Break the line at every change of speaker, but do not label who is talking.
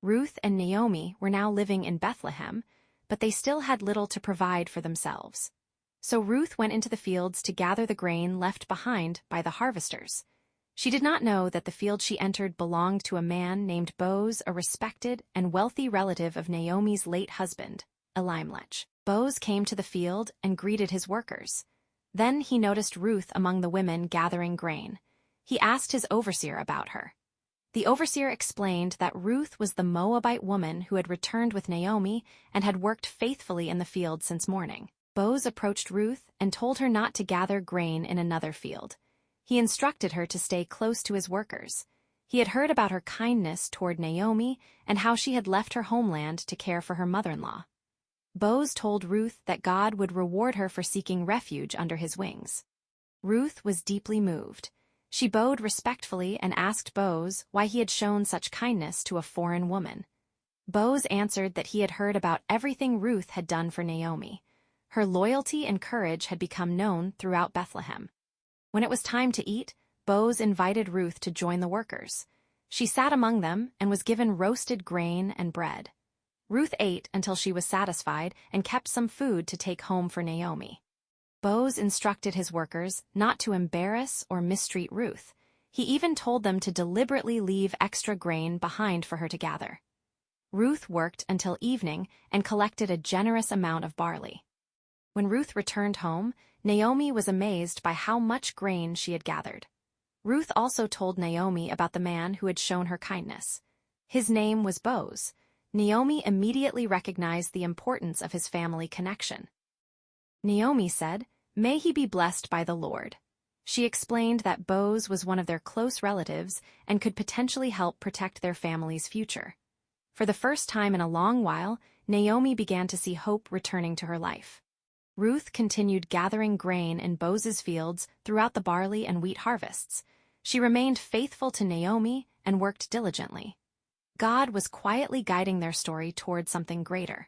Ruth and Naomi were now living in Bethlehem, but they still had little to provide for themselves. So Ruth went into the fields to gather the grain left behind by the harvesters. She did not know that the field she entered belonged to a man named Boaz, a respected and wealthy relative of Naomi's late husband, Elimelech. Boaz came to the field and greeted his workers. Then he noticed Ruth among the women gathering grain. He asked his overseer about her. The overseer explained that Ruth was the Moabite woman who had returned with Naomi and had worked faithfully in the field since morning. Boaz approached Ruth and told her not to gather grain in another field. He instructed her to stay close to his workers. He had heard about her kindness toward Naomi and how she had left her homeland to care for her mother-in-law. Boaz told Ruth that God would reward her for seeking refuge under his wings. Ruth was deeply moved. She bowed respectfully and asked Boaz why he had shown such kindness to a foreign woman. Boaz answered that he had heard about everything Ruth had done for Naomi. Her loyalty and courage had become known throughout Bethlehem. When it was time to eat, Boaz invited Ruth to join the workers. She sat among them and was given roasted grain and bread. Ruth ate until she was satisfied and kept some food to take home for Naomi. Boaz instructed his workers not to embarrass or mistreat Ruth. He even told them to deliberately leave extra grain behind for her to gather. Ruth worked until evening and collected a generous amount of barley. When Ruth returned home, Naomi was amazed by how much grain she had gathered. Ruth also told Naomi about the man who had shown her kindness. His name was Boaz. Naomi immediately recognized the importance of his family connection. Naomi said, "May he be blessed by the Lord." She explained that Boaz was one of their close relatives and could potentially help protect their family's future. For the first time in a long while, Naomi began to see hope returning to her life. Ruth continued gathering grain in Boaz's fields throughout the barley and wheat harvests. She remained faithful to Naomi and worked diligently. God was quietly guiding their story toward something greater.